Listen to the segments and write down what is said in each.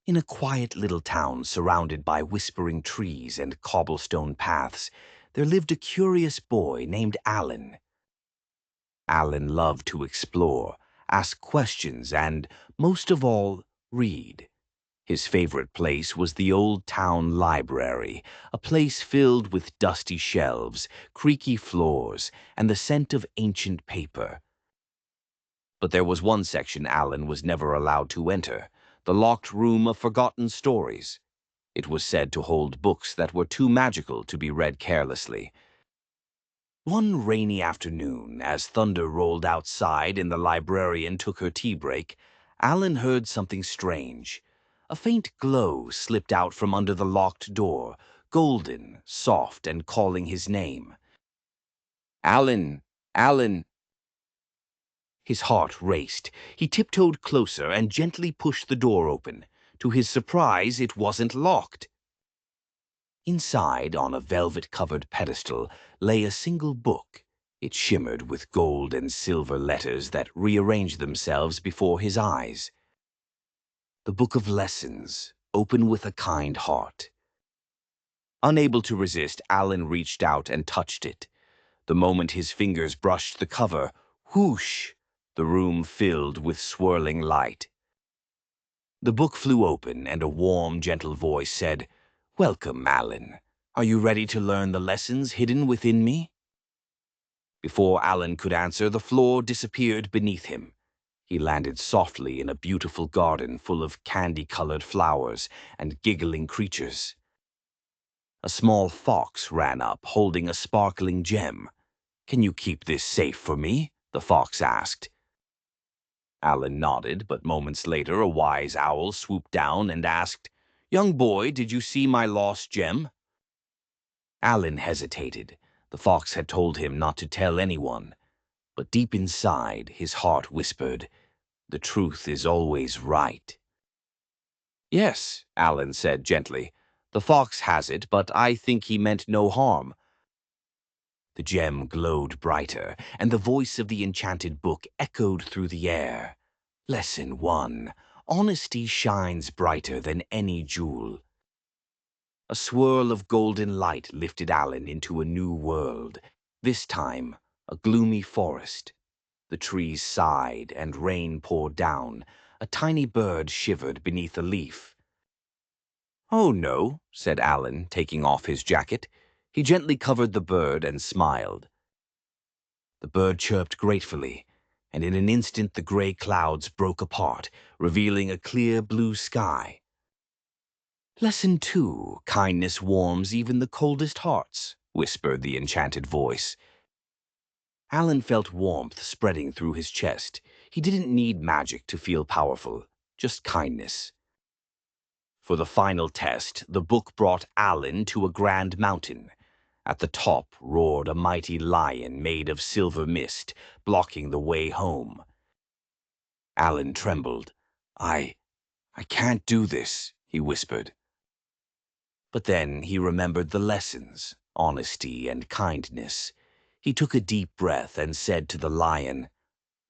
In a quiet little town surrounded by whispering trees and cobblestone paths, there lived a curious boy named Allan. Allan loved to explore, ask questions, and, most of all, read. His favorite place was the old town library, a place filled with dusty shelves, creaky floors, and the scent of ancient paper. But there was one section Allan was never allowed to enter, the locked room of forgotten stories. It was said to hold books that were too magical to be read carelessly. One rainy afternoon, as thunder rolled outside and the librarian took her tea break, Allan heard something strange. A faint glow slipped out from under the locked door, golden, soft, and calling his name. "Allan! Allan!" His heart raced. He tiptoed closer and gently pushed the door open. To his surprise, it wasn't locked. Inside, on a velvet-covered pedestal, lay a single book. It shimmered with gold and silver letters that rearranged themselves before his eyes. The Book of Lessons, open with a kind heart. Unable to resist, Allan reached out and touched it. The moment his fingers brushed the cover, whoosh! The room filled with swirling light. The book flew open, and a warm, gentle voice said, "Welcome, Allan. Are you ready to learn the lessons hidden within me?" Before Allan could answer, the floor disappeared beneath him. He landed softly in a beautiful garden full of candy-colored flowers and giggling creatures. A small fox ran up, holding a sparkling gem. "Can you keep this safe for me?" the fox asked. Allan nodded, but moments later a wise owl swooped down and asked, "Young boy, did you see my lost gem?" Allan hesitated. The fox had told him not to tell anyone. But deep inside, his heart whispered, "The truth is always right." "Yes," Allan said gently. "The fox has it, but I think he meant no harm." The gem glowed brighter, and the voice of the enchanted book echoed through the air. Lesson 1. Honesty shines brighter than any jewel. A swirl of golden light lifted Allan into a new world. This time, a gloomy forest. The trees sighed and rain poured down. A tiny bird shivered beneath a leaf. "Oh, no," said Allan, taking off his jacket. He gently covered the bird and smiled. The bird chirped gratefully, and in an instant the gray clouds broke apart, revealing a clear blue sky. "Lesson 2. Kindness warms even the coldest hearts," whispered the enchanted voice. Allan felt warmth spreading through his chest. He didn't need magic to feel powerful, just kindness. For the final test, the book brought Allan to a grand mountain. At the top roared a mighty lion made of silver mist, blocking the way home. Allan trembled. I can't do this," he whispered. But then he remembered the lessons, honesty and kindness. He took a deep breath and said to the lion,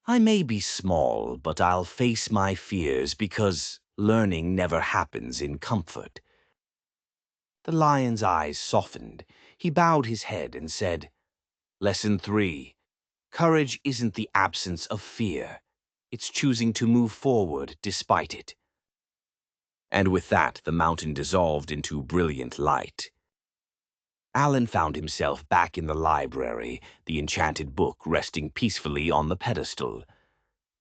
"I may be small, but I'll face my fears because learning never happens in comfort." The lion's eyes softened. He bowed his head and said, "Lesson 3. Courage isn't the absence of fear. It's choosing to move forward despite it." And with that, the mountain dissolved into brilliant light. Allan found himself back in the library, the enchanted book resting peacefully on the pedestal.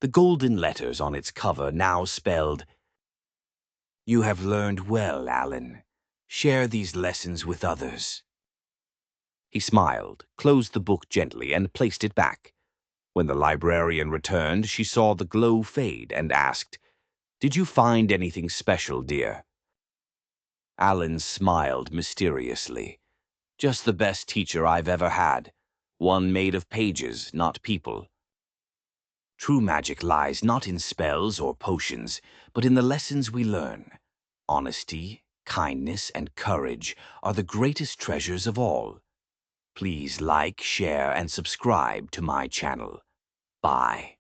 The golden letters on its cover now spelled, "You have learned well, Allan. Share these lessons with others." He smiled, closed the book gently, and placed it back. When the librarian returned, she saw the glow fade and asked, "Did you find anything special, dear?" Allan smiled mysteriously. "Just the best teacher I've ever had. One made of pages, not people." True magic lies not in spells or potions, but in the lessons we learn. Honesty, kindness, and courage are the greatest treasures of all. Please like, share, and subscribe to my channel. Bye.